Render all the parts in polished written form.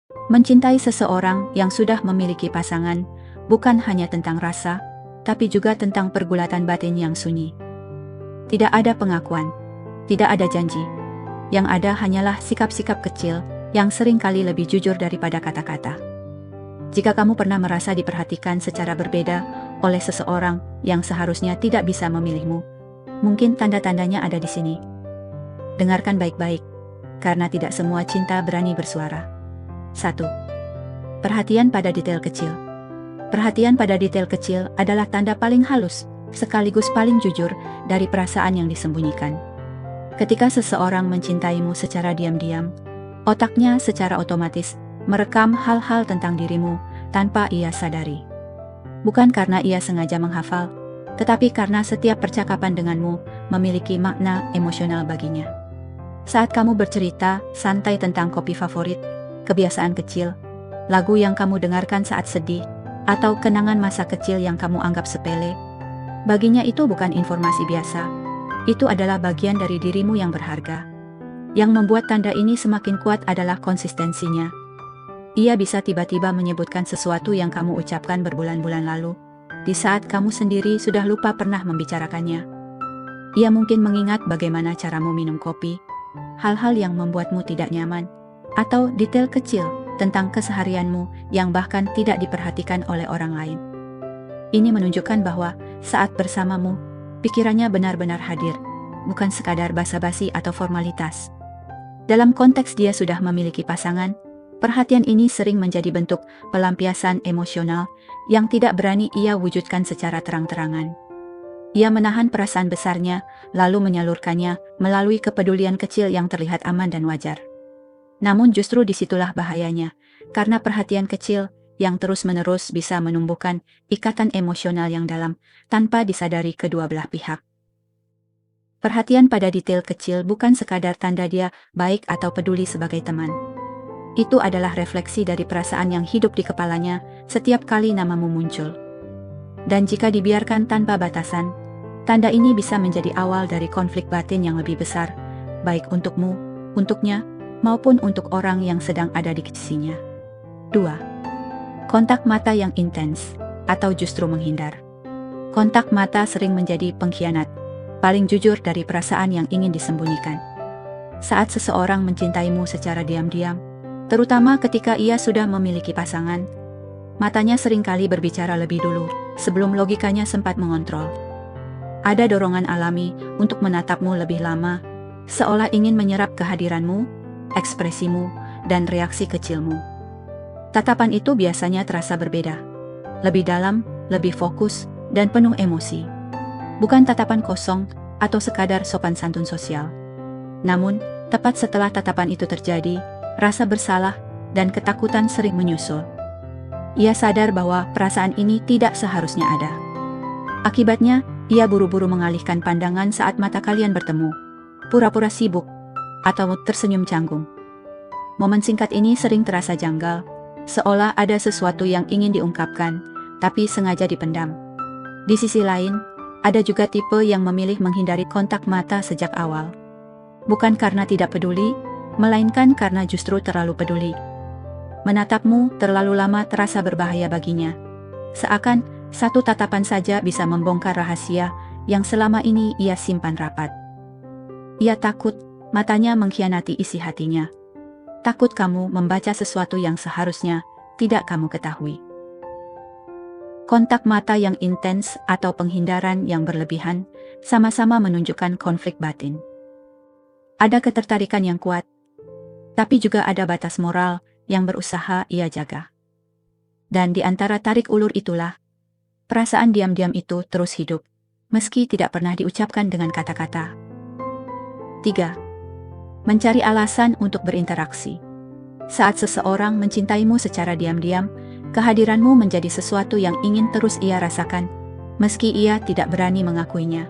Mencintai seseorang yang sudah memiliki pasangan bukan hanya tentang rasa, tapi juga tentang pergulatan batin yang sunyi. Tidak ada pengakuan, tidak ada janji. Yang ada hanyalah sikap-sikap kecil yang seringkali lebih jujur daripada kata-kata. Jika kamu pernah merasa diperhatikan secara berbeda oleh seseorang yang seharusnya tidak bisa memilihmu, mungkin tanda-tandanya ada di sini. Dengarkan baik-baik, karena tidak semua cinta berani bersuara. 1. Perhatian pada detail kecil. Perhatian pada detail kecil adalah tanda paling halus, sekaligus paling jujur dari perasaan yang disembunyikan. Ketika seseorang mencintaimu secara diam-diam, otaknya secara otomatis merekam hal-hal tentang dirimu tanpa ia sadari. Bukan karena ia sengaja menghafal, tetapi karena setiap percakapan denganmu memiliki makna emosional baginya. Saat kamu bercerita santai tentang kopi favorit, kebiasaan kecil, lagu yang kamu dengarkan saat sedih, atau kenangan masa kecil yang kamu anggap sepele, baginya itu bukan informasi biasa. Itu adalah bagian dari dirimu yang berharga. Yang membuat tanda ini semakin kuat adalah konsistensinya. Ia bisa tiba-tiba menyebutkan sesuatu yang kamu ucapkan berbulan-bulan lalu, di saat kamu sendiri sudah lupa pernah membicarakannya. Ia mungkin mengingat bagaimana caramu minum kopi, hal-hal yang membuatmu tidak nyaman, atau detail kecil tentang keseharianmu yang bahkan tidak diperhatikan oleh orang lain. Ini menunjukkan bahwa saat bersamamu, pikirannya benar-benar hadir, bukan sekadar basa-basi atau formalitas. Dalam konteks dia sudah memiliki pasangan, perhatian ini sering menjadi bentuk pelampiasan emosional yang tidak berani ia wujudkan secara terang-terangan. Ia menahan perasaan besarnya, lalu menyalurkannya melalui kepedulian kecil yang terlihat aman dan wajar. Namun justru disitulah bahayanya, karena perhatian kecil yang terus-menerus bisa menumbuhkan ikatan emosional yang dalam tanpa disadari kedua belah pihak. Perhatian pada detail kecil bukan sekadar tanda dia baik atau peduli sebagai teman. Itu adalah refleksi dari perasaan yang hidup di kepalanya setiap kali namamu muncul. Dan jika dibiarkan tanpa batasan, tanda ini bisa menjadi awal dari konflik batin yang lebih besar, baik untukmu, untuknya, maupun untuk orang yang sedang ada di sisinya. 2. Kontak mata yang intens, atau justru menghindar. Kontak mata sering menjadi pengkhianat, paling jujur dari perasaan yang ingin disembunyikan. Saat seseorang mencintaimu secara diam-diam, terutama ketika ia sudah memiliki pasangan, matanya seringkali berbicara lebih dulu, sebelum logikanya sempat mengontrol. Ada dorongan alami untuk menatapmu lebih lama, seolah ingin menyerap kehadiranmu, ekspresimu, dan reaksi kecilmu. Tatapan itu biasanya terasa berbeda, lebih dalam, lebih fokus, dan penuh emosi. Bukan tatapan kosong atau sekadar sopan santun sosial. Namun, tepat setelah tatapan itu terjadi, rasa bersalah dan ketakutan sering menyusul. Ia sadar bahwa perasaan ini tidak seharusnya ada. Akibatnya, ia buru-buru mengalihkan pandangan saat mata kalian bertemu, pura-pura sibuk, atau tersenyum canggung. Momen singkat ini sering terasa janggal, seolah ada sesuatu yang ingin diungkapkan, tapi sengaja dipendam. Di sisi lain, ada juga tipe yang memilih menghindari kontak mata sejak awal. Bukan karena tidak peduli, melainkan karena justru terlalu peduli. Menatapmu terlalu lama terasa berbahaya baginya. Seakan satu tatapan saja bisa membongkar rahasia yang selama ini ia simpan rapat. Ia takut matanya mengkhianati isi hatinya. Takut kamu membaca sesuatu yang seharusnya tidak kamu ketahui. Kontak mata yang intens atau penghindaran yang berlebihan sama-sama menunjukkan konflik batin. Ada ketertarikan yang kuat, tapi juga ada batas moral yang berusaha ia jaga. Dan di antara tarik ulur itulah, perasaan diam-diam itu terus hidup, meski tidak pernah diucapkan dengan kata-kata. 3. Mencari alasan untuk berinteraksi. Saat seseorang mencintaimu secara diam-diam, kehadiranmu menjadi sesuatu yang ingin terus ia rasakan, meski ia tidak berani mengakuinya.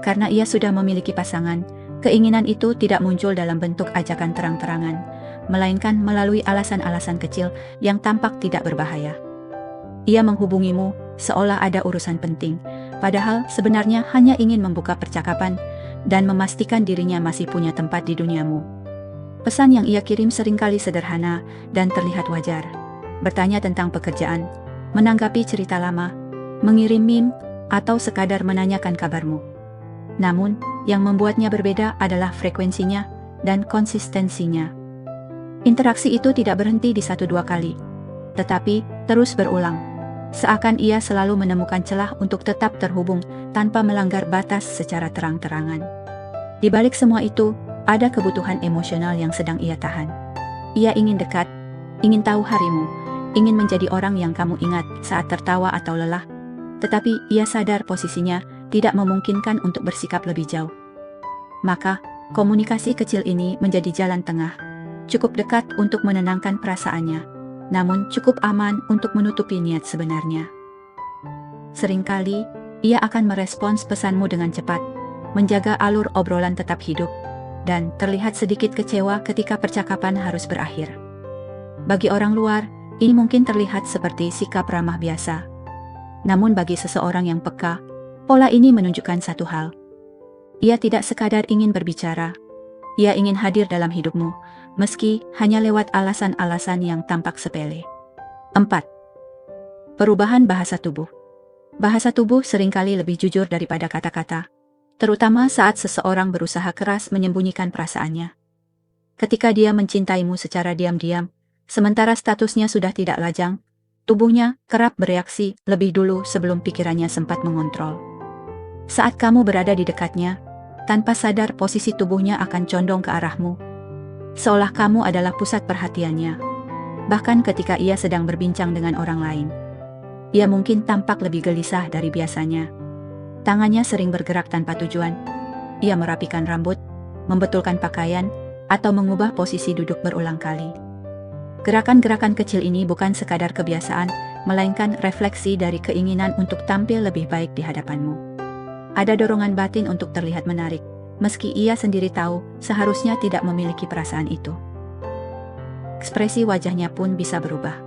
Karena ia sudah memiliki pasangan, keinginan itu tidak muncul dalam bentuk ajakan terang-terangan, melainkan melalui alasan-alasan kecil yang tampak tidak berbahaya. Ia menghubungimu seolah ada urusan penting, padahal sebenarnya hanya ingin membuka percakapan dan memastikan dirinya masih punya tempat di duniamu. Pesan yang ia kirim seringkali sederhana dan terlihat wajar. Bertanya tentang pekerjaan, menanggapi cerita lama, mengirim meme, atau sekadar menanyakan kabarmu. Namun, yang membuatnya berbeda adalah frekuensinya dan konsistensinya. Interaksi itu tidak berhenti di 1-2 kali, tetapi terus berulang. Seakan ia selalu menemukan celah untuk tetap terhubung tanpa melanggar batas secara terang-terangan. Di balik semua itu, ada kebutuhan emosional yang sedang ia tahan. Ia ingin dekat, ingin tahu harimu, ingin menjadi orang yang kamu ingat saat tertawa atau lelah, tetapi ia sadar posisinya tidak memungkinkan untuk bersikap lebih jauh. Maka, komunikasi kecil ini menjadi jalan tengah, cukup dekat untuk menenangkan perasaannya, namun cukup aman untuk menutupi niat sebenarnya. Seringkali, ia akan merespons pesanmu dengan cepat, menjaga alur obrolan tetap hidup, dan terlihat sedikit kecewa ketika percakapan harus berakhir. Bagi orang luar, ini mungkin terlihat seperti sikap ramah biasa. Namun bagi seseorang yang peka, pola ini menunjukkan satu hal. Ia tidak sekadar ingin berbicara, ia ingin hadir dalam hidupmu, meski hanya lewat alasan-alasan yang tampak sepele. 4. Perubahan bahasa tubuh. Bahasa tubuh seringkali lebih jujur daripada kata-kata, terutama saat seseorang berusaha keras menyembunyikan perasaannya. Ketika dia mencintaimu secara diam-diam, sementara statusnya sudah tidak lajang, tubuhnya kerap bereaksi lebih dulu sebelum pikirannya sempat mengontrol. Saat kamu berada di dekatnya, tanpa sadar posisi tubuhnya akan condong ke arahmu, seolah kamu adalah pusat perhatiannya. Bahkan ketika ia sedang berbincang dengan orang lain, ia mungkin tampak lebih gelisah dari biasanya. Tangannya sering bergerak tanpa tujuan. Ia merapikan rambut, membetulkan pakaian, atau mengubah posisi duduk berulang kali. Gerakan-gerakan kecil ini bukan sekadar kebiasaan, melainkan refleksi dari keinginan untuk tampil lebih baik di hadapanmu. Ada dorongan batin untuk terlihat menarik, meski ia sendiri tahu seharusnya tidak memiliki perasaan itu. Ekspresi wajahnya pun bisa berubah.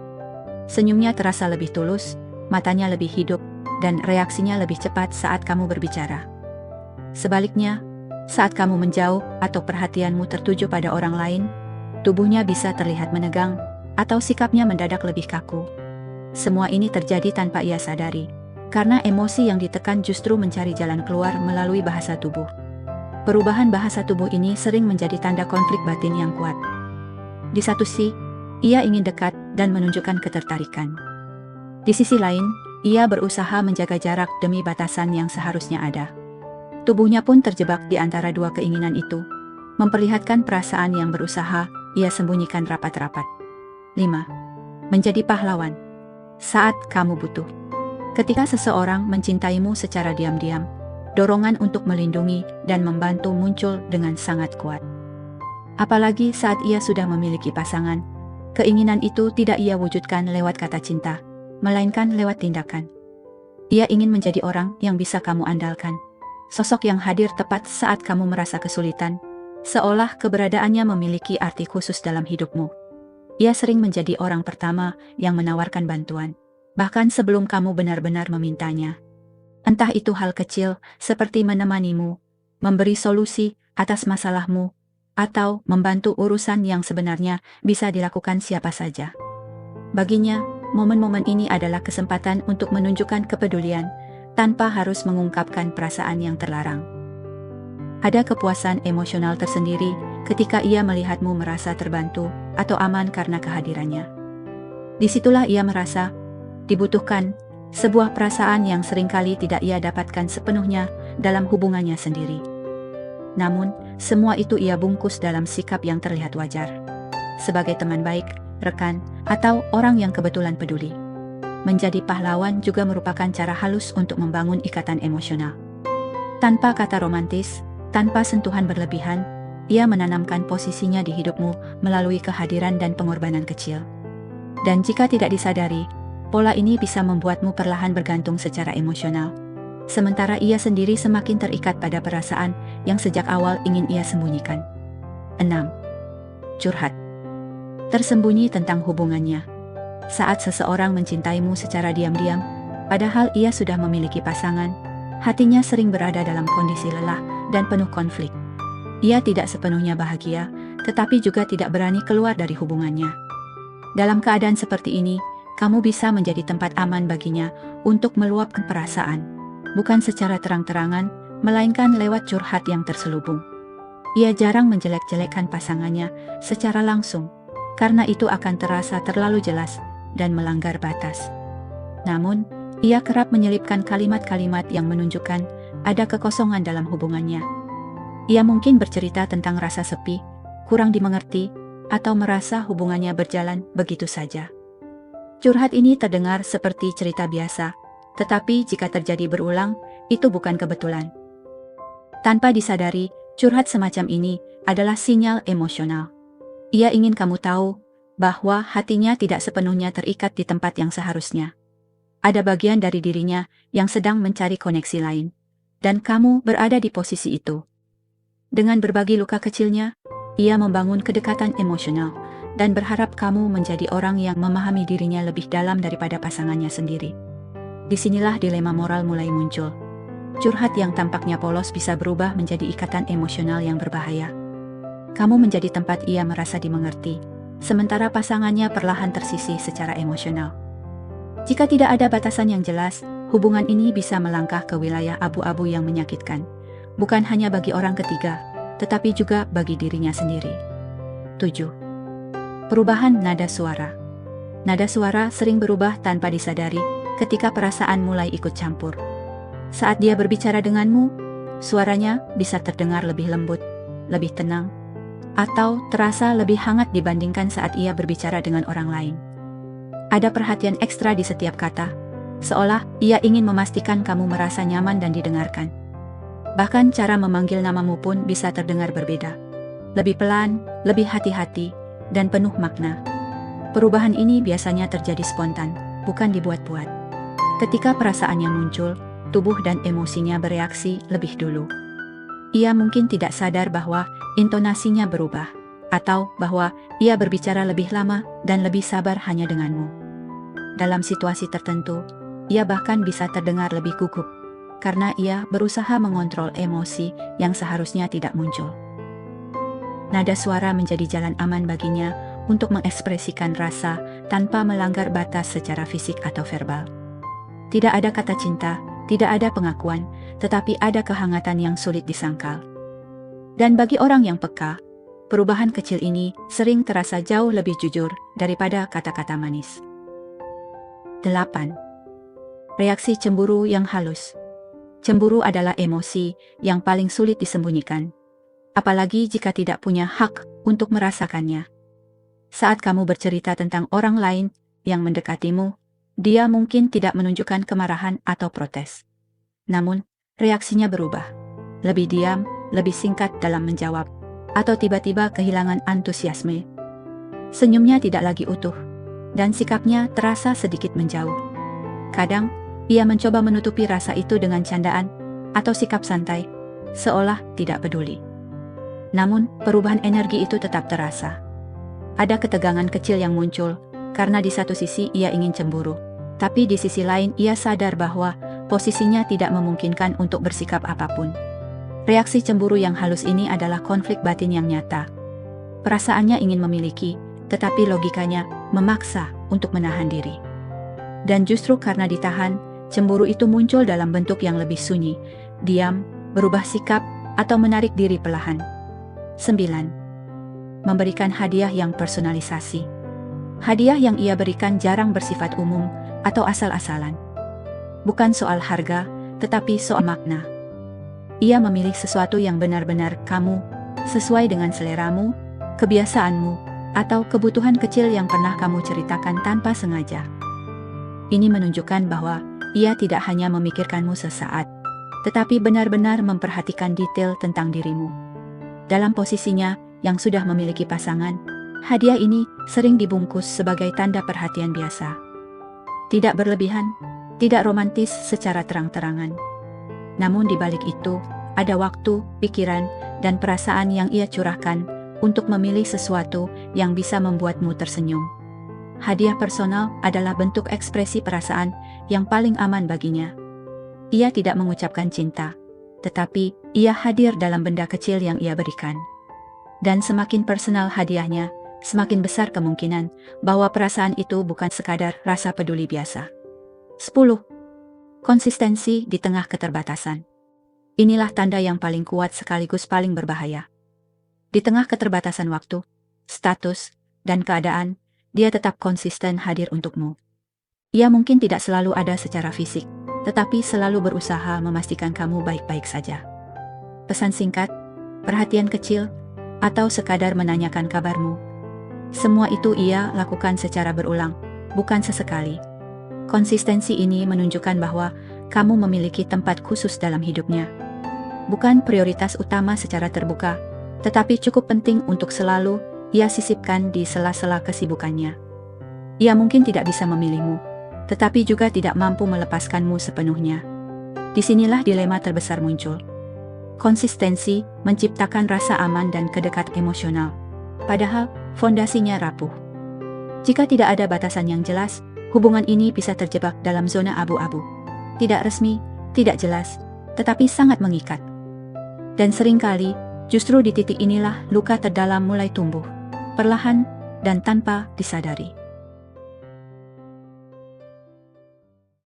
Senyumnya terasa lebih tulus, matanya lebih hidup, dan reaksinya lebih cepat saat kamu berbicara. Sebaliknya, saat kamu menjauh atau perhatianmu tertuju pada orang lain, tubuhnya bisa terlihat menegang, atau sikapnya mendadak lebih kaku. Semua ini terjadi tanpa ia sadari, karena emosi yang ditekan justru mencari jalan keluar melalui bahasa tubuh. Perubahan bahasa tubuh ini sering menjadi tanda konflik batin yang kuat. Di satu sisi, ia ingin dekat dan menunjukkan ketertarikan. Di sisi lain, ia berusaha menjaga jarak demi batasan yang seharusnya ada. Tubuhnya pun terjebak di antara dua keinginan itu, memperlihatkan perasaan yang berusaha ia sembunyikan rapat-rapat. 5. Menjadi pahlawan. Saat kamu butuh. Ketika seseorang mencintaimu secara diam-diam, dorongan untuk melindungi dan membantu muncul dengan sangat kuat. Apalagi saat ia sudah memiliki pasangan, keinginan itu tidak ia wujudkan lewat kata cinta, melainkan lewat tindakan. Ia ingin menjadi orang yang bisa kamu andalkan, sosok yang hadir tepat saat kamu merasa kesulitan, seolah keberadaannya memiliki arti khusus dalam hidupmu. Ia sering menjadi orang pertama yang menawarkan bantuan, bahkan sebelum kamu benar-benar memintanya. Entah itu hal kecil, seperti menemanimu, memberi solusi atas masalahmu, atau membantu urusan yang sebenarnya bisa dilakukan siapa saja. Baginya, momen-momen ini adalah kesempatan untuk menunjukkan kepedulian, tanpa harus mengungkapkan perasaan yang terlarang. Ada kepuasan emosional tersendiri ketika ia melihatmu merasa terbantu atau aman karena kehadirannya. Disitulah ia merasa dibutuhkan, sebuah perasaan yang seringkali tidak ia dapatkan sepenuhnya dalam hubungannya sendiri. Namun, semua itu ia bungkus dalam sikap yang terlihat wajar. Sebagai teman baik, rekan, atau orang yang kebetulan peduli. Menjadi pahlawan juga merupakan cara halus untuk membangun ikatan emosional. Tanpa kata romantis, tanpa sentuhan berlebihan, ia menanamkan posisinya di hidupmu melalui kehadiran dan pengorbanan kecil. Dan jika tidak disadari, pola ini bisa membuatmu perlahan bergantung secara emosional. Sementara ia sendiri semakin terikat pada perasaan yang sejak awal ingin ia sembunyikan. 6. Curhat. Tersembunyi tentang hubungannya. Saat seseorang mencintaimu secara diam-diam, padahal ia sudah memiliki pasangan, hatinya sering berada dalam kondisi lelah dan penuh konflik. Ia tidak sepenuhnya bahagia, tetapi juga tidak berani keluar dari hubungannya. Dalam keadaan seperti ini, kamu bisa menjadi tempat aman baginya untuk meluapkan perasaan, bukan secara terang-terangan, melainkan lewat curhat yang terselubung. Ia jarang menjelek-jelekkan pasangannya secara langsung, karena itu akan terasa terlalu jelas dan melanggar batas. Namun, ia kerap menyelipkan kalimat-kalimat yang menunjukkan ada kekosongan dalam hubungannya. Ia mungkin bercerita tentang rasa sepi, kurang dimengerti, atau merasa hubungannya berjalan begitu saja. Curhat ini terdengar seperti cerita biasa, tetapi jika terjadi berulang, itu bukan kebetulan. Tanpa disadari, curhat semacam ini adalah sinyal emosional. Ia ingin kamu tahu bahwa hatinya tidak sepenuhnya terikat di tempat yang seharusnya. Ada bagian dari dirinya yang sedang mencari koneksi lain, dan kamu berada di posisi itu. Dengan berbagi luka kecilnya, ia membangun kedekatan emosional dan berharap kamu menjadi orang yang memahami dirinya lebih dalam daripada pasangannya sendiri. Disinilah dilema moral mulai muncul. Curhat yang tampaknya polos bisa berubah menjadi ikatan emosional yang berbahaya. Kamu menjadi tempat ia merasa dimengerti, sementara pasangannya perlahan tersisih secara emosional. Jika tidak ada batasan yang jelas, hubungan ini bisa melangkah ke wilayah abu-abu yang menyakitkan, bukan hanya bagi orang ketiga, tetapi juga bagi dirinya sendiri. 7. Perubahan nada suara. Nada suara sering berubah tanpa disadari ketika perasaan mulai ikut campur. Saat dia berbicara denganmu, suaranya bisa terdengar lebih lembut, lebih tenang, atau terasa lebih hangat dibandingkan saat ia berbicara dengan orang lain. Ada perhatian ekstra di setiap kata, seolah ia ingin memastikan kamu merasa nyaman dan didengarkan. Bahkan cara memanggil namamu pun bisa terdengar berbeda. Lebih pelan, lebih hati-hati, dan penuh makna. Perubahan ini biasanya terjadi spontan, bukan dibuat-buat. Ketika perasaannya muncul, tubuh dan emosinya bereaksi lebih dulu. Ia mungkin tidak sadar bahwa intonasinya berubah, atau bahwa ia berbicara lebih lama dan lebih sabar hanya denganmu. Dalam situasi tertentu, ia bahkan bisa terdengar lebih gugup, karena ia berusaha mengontrol emosi yang seharusnya tidak muncul. Nada suara menjadi jalan aman baginya untuk mengekspresikan rasa tanpa melanggar batas secara fisik atau verbal. Tidak ada kata cinta, tidak ada pengakuan, tetapi ada kehangatan yang sulit disangkal. Dan bagi orang yang peka, perubahan kecil ini sering terasa jauh lebih jujur daripada kata-kata manis. 8. Reaksi cemburu yang halus. Cemburu adalah emosi yang paling sulit disembunyikan, apalagi jika tidak punya hak untuk merasakannya. Saat kamu bercerita tentang orang lain yang mendekatimu, dia mungkin tidak menunjukkan kemarahan atau protes. Namun, reaksinya berubah. Lebih diam, lebih singkat dalam menjawab, atau tiba-tiba kehilangan antusiasme. Senyumnya tidak lagi utuh, dan sikapnya terasa sedikit menjauh. Kadang, ia mencoba menutupi rasa itu dengan candaan atau sikap santai, seolah tidak peduli. Namun, perubahan energi itu tetap terasa. Ada ketegangan kecil yang muncul, karena di satu sisi ia ingin cemburu, tapi di sisi lain ia sadar bahwa posisinya tidak memungkinkan untuk bersikap apapun. Reaksi cemburu yang halus ini adalah konflik batin yang nyata. Perasaannya ingin memiliki, tetapi logikanya memaksa untuk menahan diri. Dan justru karena ditahan, cemburu itu muncul dalam bentuk yang lebih sunyi, diam, berubah sikap, atau menarik diri perlahan. 9. Memberikan hadiah yang personalisasi. Hadiah yang ia berikan jarang bersifat umum atau asal-asalan. Bukan soal harga, tetapi soal makna. Ia memilih sesuatu yang benar-benar kamu, sesuai dengan seleramu, kebiasaanmu, atau kebutuhan kecil yang pernah kamu ceritakan tanpa sengaja. Ini menunjukkan bahwa ia tidak hanya memikirkanmu sesaat, tetapi benar-benar memperhatikan detail tentang dirimu. Dalam posisinya yang sudah memiliki pasangan, hadiah ini sering dibungkus sebagai tanda perhatian biasa. Tidak berlebihan, tidak romantis secara terang-terangan. Namun di balik itu, ada waktu, pikiran, dan perasaan yang ia curahkan untuk memilih sesuatu yang bisa membuatmu tersenyum. Hadiah personal adalah bentuk ekspresi perasaan yang paling aman baginya. Ia tidak mengucapkan cinta, tetapi ia hadir dalam benda kecil yang ia berikan. Dan semakin personal hadiahnya, semakin besar kemungkinan bahwa perasaan itu bukan sekadar rasa peduli biasa. 10. Konsistensi di tengah keterbatasan. Inilah tanda yang paling kuat sekaligus paling berbahaya. Di tengah keterbatasan waktu, status, dan keadaan, dia tetap konsisten hadir untukmu. Ia mungkin tidak selalu ada secara fisik, tetapi selalu berusaha memastikan kamu baik-baik saja. Pesan singkat, perhatian kecil, atau sekadar menanyakan kabarmu. Semua itu ia lakukan secara berulang, bukan sesekali. Konsistensi ini menunjukkan bahwa kamu memiliki tempat khusus dalam hidupnya. Bukan prioritas utama secara terbuka, tetapi cukup penting untuk selalu ia sisipkan di sela-sela kesibukannya. Ia mungkin tidak bisa memilihmu, tetapi juga tidak mampu melepaskanmu sepenuhnya. Disinilah dilema terbesar muncul. Konsistensi menciptakan rasa aman dan kedekat emosional, padahal fondasinya rapuh. Jika tidak ada batasan yang jelas, hubungan ini bisa terjebak dalam zona abu-abu. Tidak resmi, tidak jelas, tetapi sangat mengikat. Dan seringkali, justru di titik inilah luka terdalam mulai tumbuh, perlahan dan tanpa disadari.